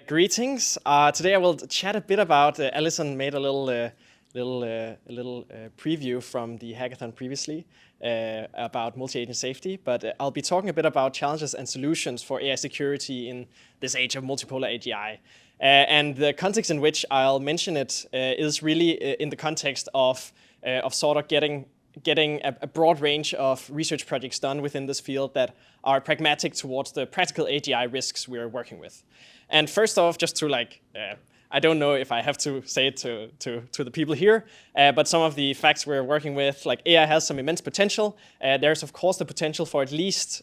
Greetings. Today I will chat a bit about. Alison made a little preview from the hackathon previously about multi-agent safety, but I'll be talking a bit about challenges and solutions for AI security in this age of multipolar AGI. And the context in which I'll mention it is really in the context of sort of getting a broad range of research projects done within this field that are pragmatic towards the practical AGI risks we're working with. And first off, just to I don't know if I have to say it to the people here, but some of the facts we're working with, like AI has some immense potential. There's of course the potential for at least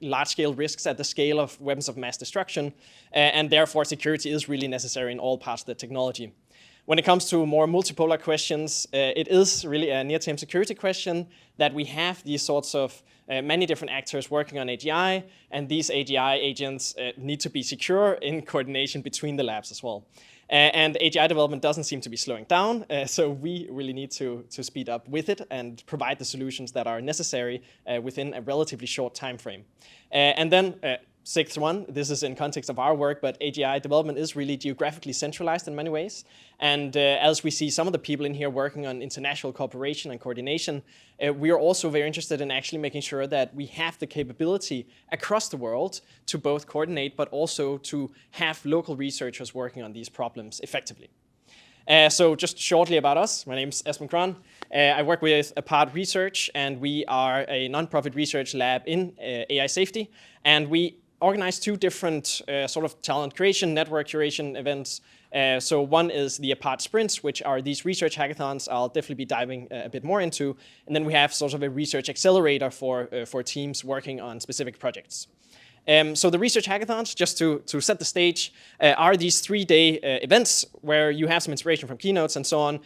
large-scale risks at the scale of weapons of mass destruction, and therefore security is really necessary in all parts of the technology. When it comes to more multipolar questions, it is really a near-term security question that we have these sorts of many different actors working on AGI, and these AGI agents need to be secure in coordination between the labs as well. And AGI development doesn't seem to be slowing down, so we really need to speed up with it and provide the solutions that are necessary within a relatively short time frame. And then sixth one, this is in context of our work, but AGI development is really geographically centralized in many ways. And as we see some of the people in here working on international cooperation and coordination, we are also very interested in actually making sure that we have the capability across the world to both coordinate, but also to have local researchers working on these problems effectively. So just shortly about us, my name is Esben Kran. I work with Apart Research, and we are a nonprofit research lab in AI safety, and we organize two different sort of talent creation, network curation events. So one is the Apart Sprints, which are these research hackathons I'll definitely be diving a bit more into. And then we have sort of a research accelerator for teams working on specific projects. So the research hackathons, just to set the stage, are these 3-day events where you have some inspiration from keynotes and so on,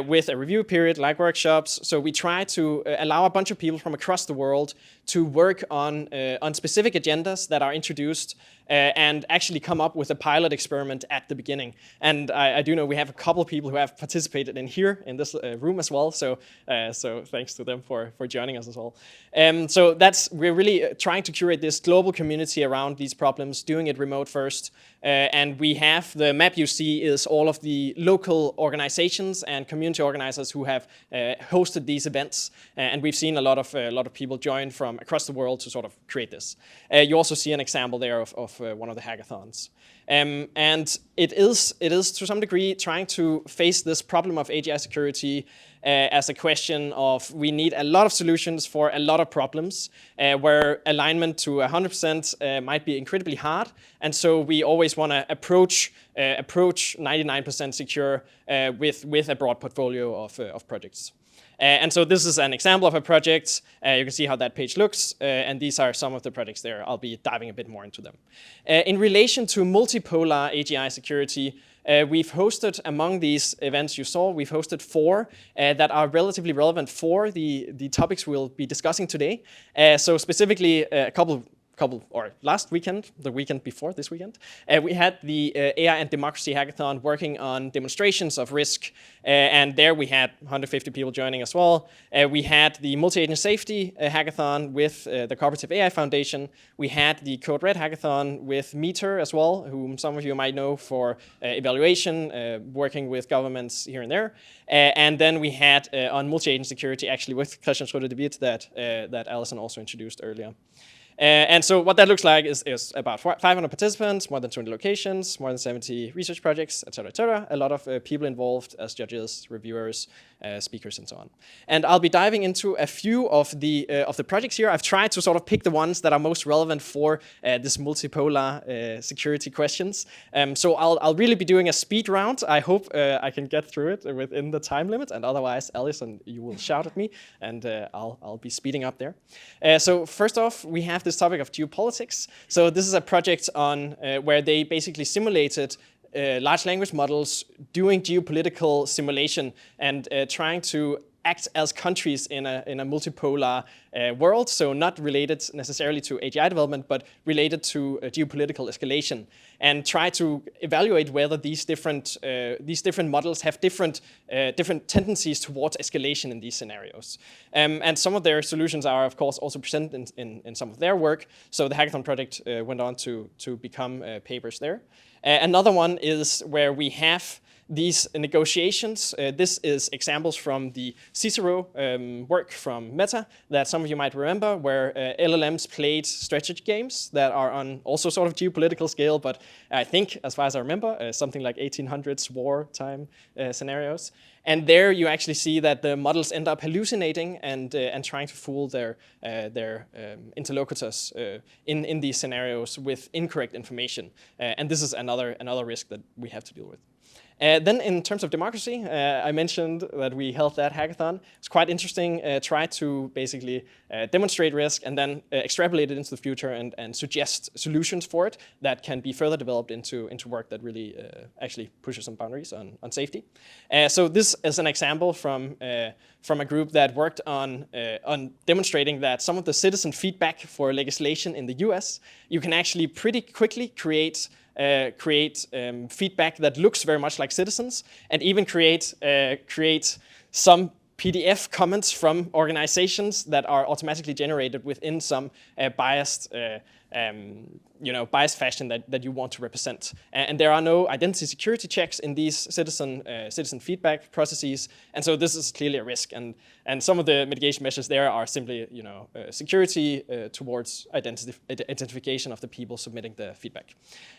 with a review period like workshops. So we try to allow a bunch of people from across the world to work on specific agendas that are introduced and actually come up with a pilot experiment at the beginning. And I do know we have a couple of people who have participated in here in this room as well. So thanks to them for joining us as well. So we're really trying to curate this global community around these problems, doing it remote first. And we have the map you see is all of the local organizations and community organizers who have hosted these events. And we've seen a lot of people join from across the world to sort of create this. You also see an example there of one of the hackathons. And it is to some degree trying to face this problem of AGI security as a question of we need a lot of solutions for a lot of problems where alignment to 100% might be incredibly hard. And so we always want to approach 99% secure with a broad portfolio of projects. And so this is an example of a project. You can see how that page looks, and these are some of the projects there. I'll be diving a bit more into them. In relation to multipolar AGI security, we've hosted, among these events you saw, we've hosted 4 that are relatively relevant for the topics we'll be discussing today. So specifically, last weekend, the weekend before this weekend, we had the AI and Democracy Hackathon working on demonstrations of risk, and there we had 150 people joining as well. We had the Multi-Agent Safety Hackathon with the Cooperative AI Foundation. We had the Code Red Hackathon with Meter as well, whom some of you might know for evaluation, working with governments here and there. And then we had on multi-agent security, actually with Christian Schröder-David that Alison also introduced earlier. And so what that looks like is about 500 participants, more than 20 locations, more than 70 research projects, et cetera, a lot of people involved as judges, reviewers, speakers, and so on. And I'll be diving into a few of the projects here. I've tried to sort of pick the ones that are most relevant for this multipolar security questions. So I'll really be doing a speed round. I hope I can get through it within the time limit, and otherwise, Alison, you will shout at me, and I'll be speeding up there. So first off, we have this topic of geopolitics. So this is a project on where they basically simulated large language models doing geopolitical simulation and trying to act as countries in a multipolar world, so not related necessarily to AGI development, but related to geopolitical escalation, and try to evaluate whether these different models have different tendencies towards escalation in these scenarios. And some of their solutions are, of course, also presented in some of their work. So the hackathon project went on to become papers there. Another one is where we have these negotiations. This is examples from the Cicero work from Meta that some of you might remember, where LLMs played strategy games that are on also sort of geopolitical scale, but I think, as far as I remember, something like 1800s wartime scenarios. And there you actually see that the models end up hallucinating and trying to fool their interlocutors in these scenarios with incorrect information. And this is another risk that we have to deal with. Then in terms of democracy, I mentioned that we held that hackathon. It's quite interesting. Try to basically demonstrate risk and then extrapolate it into the future and suggest solutions for it that can be further developed into work that really actually pushes some boundaries on safety. So this is an example from a group that worked on demonstrating that some of the citizen feedback for legislation in the US, you can actually pretty quickly create feedback that looks very much like citizens, and even create some PDF comments from organizations that are automatically generated within some biased fashion that you want to represent. And there are no identity security checks in these citizen feedback processes, and so this is clearly a risk. And some of the mitigation measures there are simply security towards identification of the people submitting the feedback.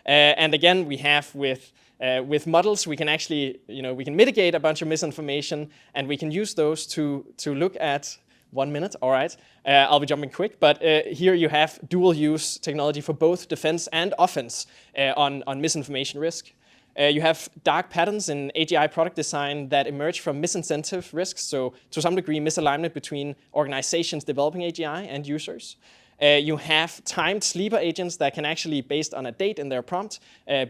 And again, we have with models, we can actually we can mitigate a bunch of misinformation, and we can use those to look at. 1 minute, all right. I'll be jumping quick, but here you have dual-use technology for both defense and offense on misinformation risk. You have dark patterns in AGI product design that emerge from misincentive risks, so to some degree misalignment between organizations developing AGI and users. You have timed sleeper agents that can actually, based on a date in their prompt,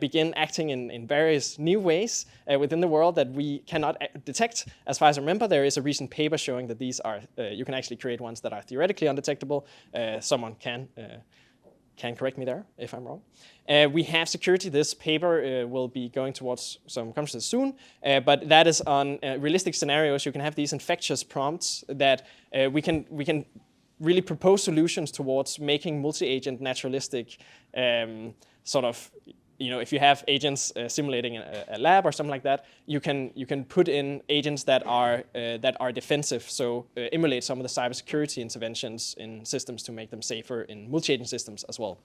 begin acting in various new ways within the world that we cannot detect. As far as I remember, there is a recent paper showing that these are, you can actually create ones that are theoretically undetectable. Someone can correct me there if I'm wrong. We have security. This paper will be going towards some conferences soon, but that is on realistic scenarios. You can have these infectious prompts that we can really propose solutions towards making multi-agent naturalistic if you have agents simulating a lab or something like that, you can put in agents that are defensive, so emulate some of the cybersecurity interventions in systems to make them safer in multi-agent systems as well.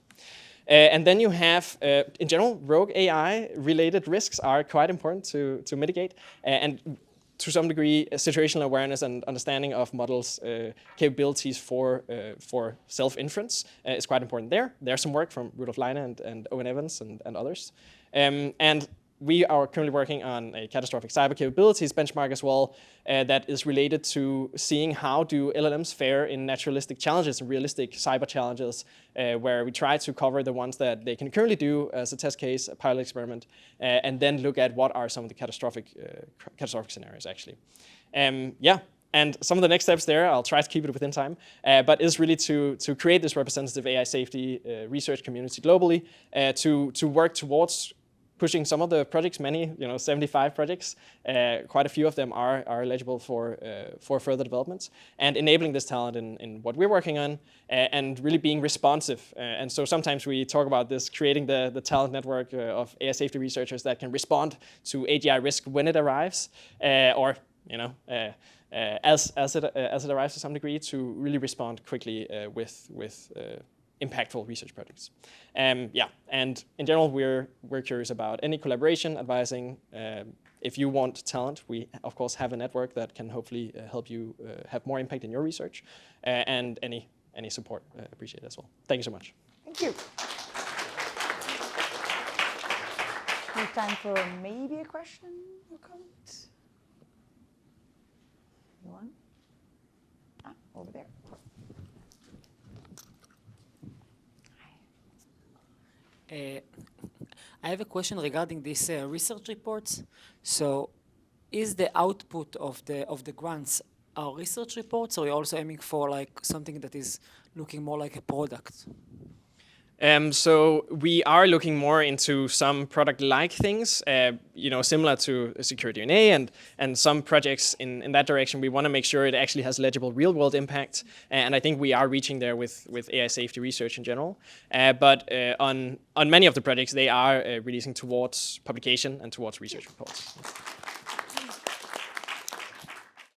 And then you have, in general, rogue AI-related risks are quite important to mitigate, and to some degree, situational awareness and understanding of models' capabilities for self-inference is quite important there. There's some work from Rudolf Leine and Owen Evans and others. And we are currently working on a catastrophic cyber capabilities benchmark as well that is related to seeing how do LLMs fare in naturalistic challenges and realistic cyber challenges, where we try to cover the ones that they can currently do as a test case, a pilot experiment, and then look at what are some of the catastrophic scenarios actually. And some of the next steps there, I'll try to keep it within time, but is really to create this representative AI safety research community globally, to work towards pushing some of the projects, 75 projects, quite a few of them are eligible for further developments, and enabling this talent in what we're working on, and really being responsive. And so sometimes we talk about this, creating the talent network of AI safety researchers that can respond to AGI risk when it arrives, or as it arrives to some degree, to really respond quickly with impactful research projects. And in general, we're curious about any collaboration, advising. If you want talent, we of course have a network that can hopefully help you have more impact in your research, and any support appreciated as well. Thank you so much. Thank you. We have time for maybe a question or comment. Anyone? Over there. I have a question regarding these research reports. So, is the output of the grants our research reports, or you're also aiming for like something that is looking more like a product? So we are looking more into some product-like things, similar to Secure DNA and some projects in that direction. We want to make sure it actually has legible real-world impact, and I think we are reaching there with AI safety research in general. But on many of the projects, they are releasing towards publication and towards research reports.